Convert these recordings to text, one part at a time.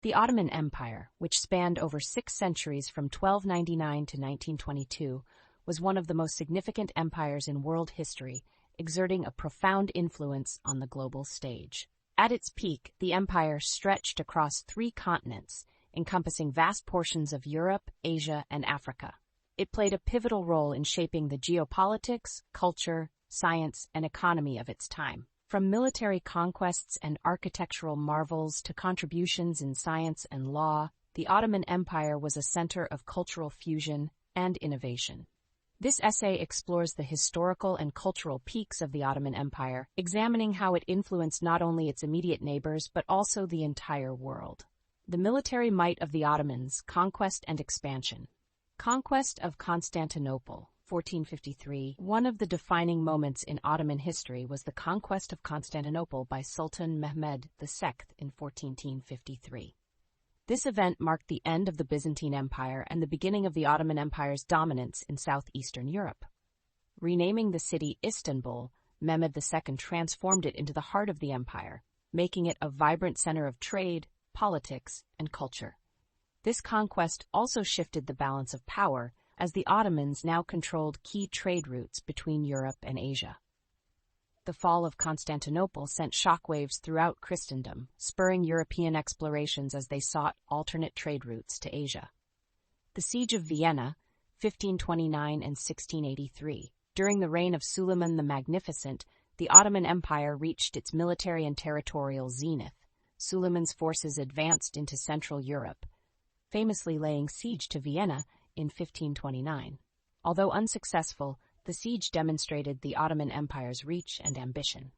The Ottoman Empire, which spanned over 6 centuries from 1299 to 1922, was one of the most significant empires in world history, exerting a profound influence on the global stage. At its peak, the empire stretched across 3 continents, encompassing vast portions of Europe, Asia, and Africa. It played a pivotal role in shaping the geopolitics, culture, science, and economy of its time. From military conquests and architectural marvels to contributions in science and law, the Ottoman Empire was a center of cultural fusion and innovation. This essay explores the historical and cultural peaks of the Ottoman Empire, examining how it influenced not only its immediate neighbors but also the entire world. The military might of the Ottomans, conquest and expansion. Conquest of Constantinople, 1453. One of the defining moments in Ottoman history was the conquest of Constantinople by Sultan Mehmed II in 1453. This event marked the end of the Byzantine Empire and the beginning of the Ottoman Empire's dominance in southeastern Europe. Renaming the city Istanbul, Mehmed II transformed it into the heart of the empire, making it a vibrant center of trade, politics, and culture. This conquest also shifted the balance of power, as the Ottomans now controlled key trade routes between Europe and Asia. The fall of Constantinople sent shockwaves throughout Christendom, spurring European explorations as they sought alternate trade routes to Asia. The Siege of Vienna, 1529 and 1683. During the reign of Suleiman the Magnificent, the Ottoman Empire reached its military and territorial zenith. Suleiman's forces advanced into Central Europe, famously laying siege to Vienna in 1529. Although unsuccessful, the siege demonstrated the Ottoman Empire's reach and ambition.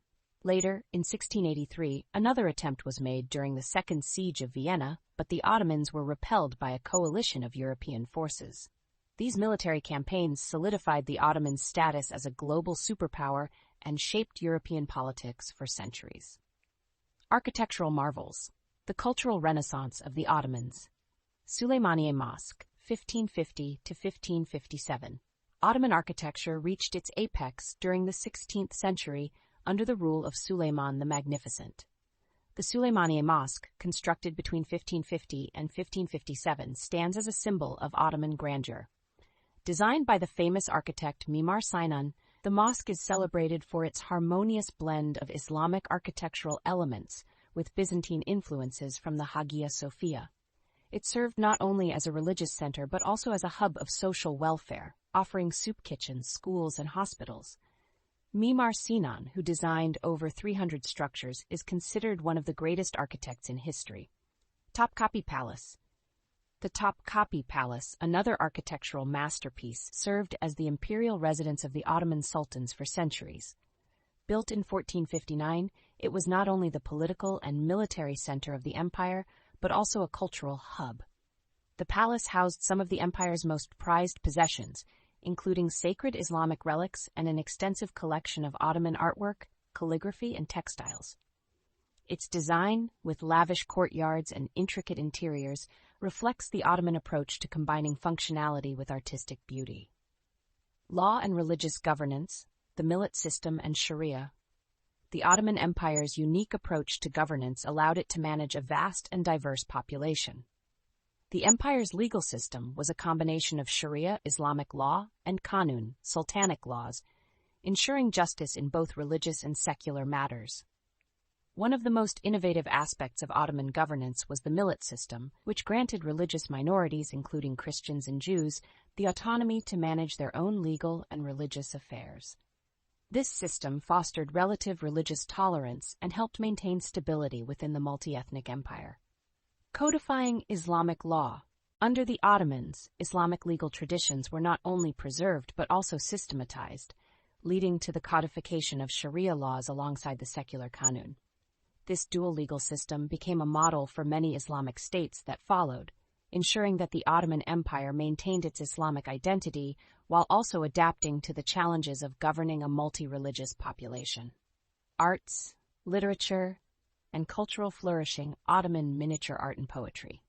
Later, in 1683, another attempt was made during the Second Siege of Vienna, but the Ottomans were repelled by a coalition of European forces. These military campaigns solidified the Ottomans' status as a global superpower and shaped European politics for centuries. Architectural marvels. The cultural renaissance of the Ottomans. Süleymaniye Mosque, 1550 to 1557. Ottoman architecture reached its apex during the 16th century under the rule of Suleiman the Magnificent. The Süleymaniye Mosque, constructed between 1550 and 1557, stands as a symbol of Ottoman grandeur. Designed by the famous architect Mimar Sinan, the mosque is celebrated for its harmonious blend of Islamic architectural elements with Byzantine influences from the Hagia Sophia. It served not only as a religious center but also as a hub of social welfare, offering soup kitchens, schools, and hospitals. Mimar Sinan, who designed over 300 structures, is considered one of the greatest architects in history. Topkapi Palace. The Topkapi Palace, another architectural masterpiece, served as the imperial residence of the Ottoman sultans for centuries. Built in 1459, it was not only the political and military center of the empire, but also a cultural hub. The palace housed some of the empire's most prized possessions, including sacred Islamic relics and an extensive collection of Ottoman artwork, calligraphy, and textiles. Its design, with lavish courtyards and intricate interiors, reflects the Ottoman approach to combining functionality with artistic beauty. Law and religious governance, the Millet System and Sharia. The Ottoman Empire's unique approach to governance allowed it to manage a vast and diverse population. The empire's legal system was a combination of Sharia, Islamic law, and Kanun, sultanic laws, ensuring justice in both religious and secular matters. One of the most innovative aspects of Ottoman governance was the Millet System, which granted religious minorities, including Christians and Jews, the autonomy to manage their own legal and religious affairs. This system fostered relative religious tolerance and helped maintain stability within the multi-ethnic empire. Codifying Islamic law. Under the Ottomans, Islamic legal traditions were not only preserved but also systematized, leading to the codification of Sharia laws alongside the secular Kanun. This dual legal system became a model for many Islamic states that followed, ensuring that the Ottoman Empire maintained its Islamic identity while also adapting to the challenges of governing a multi-religious population. Arts, literature, and cultural flourishing. Ottoman miniature art and poetry.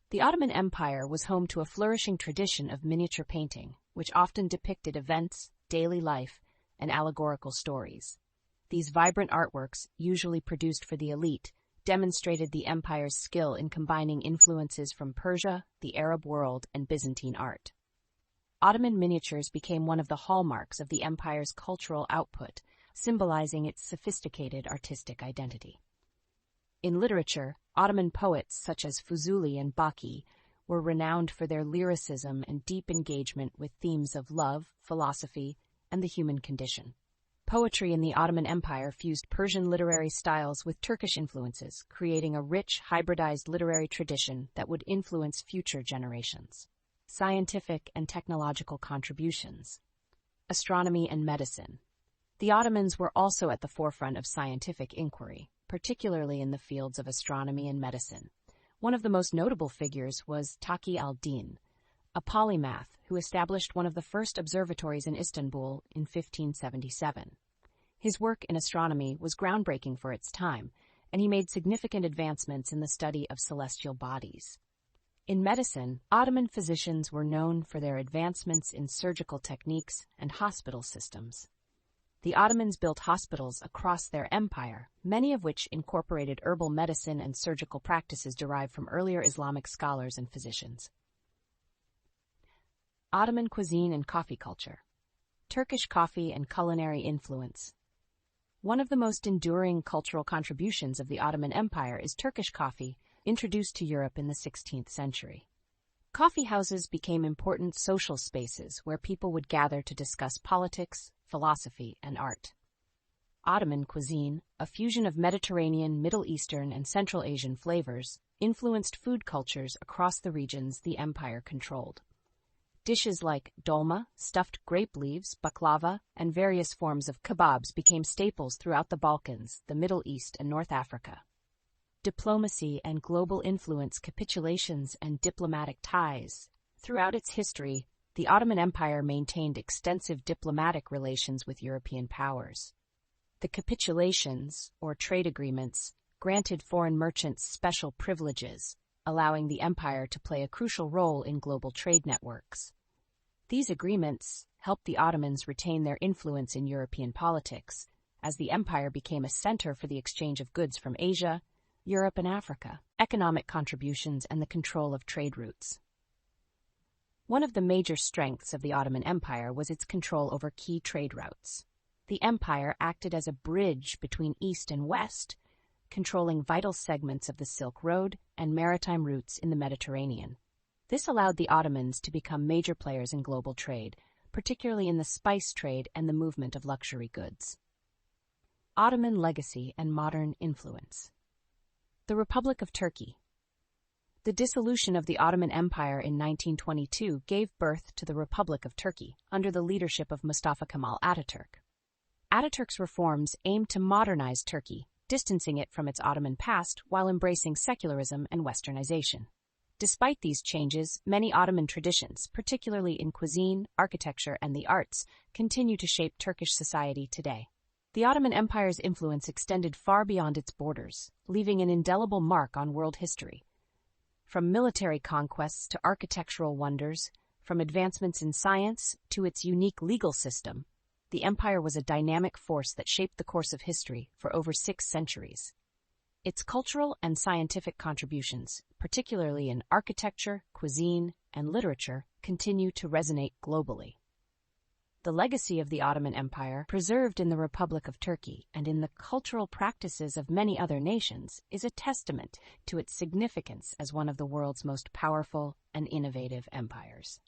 The Ottoman Empire was home to a flourishing tradition of miniature painting, which often depicted events, daily life, and allegorical stories. These vibrant artworks, usually produced for the elite, demonstrated the empire's skill in combining influences from Persia, the Arab world, and Byzantine art. Ottoman miniatures became one of the hallmarks of the empire's cultural output, symbolizing its sophisticated artistic identity. In literature, Ottoman poets such as Fuzuli and Baki were renowned for their lyricism and deep engagement with themes of love, philosophy, and the human condition. Poetry in the Ottoman Empire fused Persian literary styles with Turkish influences, creating a rich, hybridized literary tradition that would influence future generations. Scientific and technological contributions. Astronomy and medicine. The Ottomans were also at the forefront of scientific inquiry, particularly in the fields of astronomy and medicine. One of the most notable figures was Taqi al-Din, a polymath who established one of the first observatories in Istanbul in 1577. His work in astronomy was groundbreaking for its time, and he made significant advancements in the study of celestial bodies. In medicine, Ottoman physicians were known for their advancements in surgical techniques and hospital systems. The Ottomans built hospitals across their empire, many of which incorporated herbal medicine and surgical practices derived from earlier Islamic scholars and physicians. Ottoman cuisine and coffee culture. Turkish coffee and culinary influence. One of the most enduring cultural contributions of the Ottoman Empire is Turkish coffee, introduced to Europe in the 16th century. Coffee houses became important social spaces where people would gather to discuss politics, philosophy, and art. Ottoman cuisine, a fusion of Mediterranean, Middle Eastern, and Central Asian flavors, influenced food cultures across the regions the empire controlled. Dishes like dolma, stuffed grape leaves, baklava, and various forms of kebabs became staples throughout the Balkans, the Middle East, and North Africa. Diplomacy and global influence, capitulations, and diplomatic ties. Throughout its history, the Ottoman Empire maintained extensive diplomatic relations with European powers. The capitulations, or trade agreements, granted foreign merchants special privileges, allowing the empire to play a crucial role in global trade networks. These agreements helped the Ottomans retain their influence in European politics, as the empire became a center for the exchange of goods from Asia, Europe, and Africa. Economic contributions and the control of trade routes. One of the major strengths of the Ottoman Empire was its control over key trade routes. The empire acted as a bridge between East and West, controlling vital segments of the Silk Road and maritime routes in the Mediterranean. This allowed the Ottomans to become major players in global trade, particularly in the spice trade and the movement of luxury goods. Ottoman legacy and modern influence. The Republic of Turkey. The dissolution of the Ottoman Empire in 1922 gave birth to the Republic of Turkey under the leadership of Mustafa Kemal Ataturk. Ataturk's reforms aimed to modernize Turkey, distancing it from its Ottoman past while embracing secularism and westernization. Despite these changes, many Ottoman traditions, particularly in cuisine, architecture, and the arts, continue to shape Turkish society today. The Ottoman Empire's influence extended far beyond its borders, leaving an indelible mark on world history. From military conquests to architectural wonders, from advancements in science to its unique legal system, the empire was a dynamic force that shaped the course of history for over 6 centuries. Its cultural and scientific contributions, particularly in architecture, cuisine, and literature, continue to resonate globally. The legacy of the Ottoman Empire, preserved in the Republic of Turkey and in the cultural practices of many other nations, is a testament to its significance as one of the world's most powerful and innovative empires.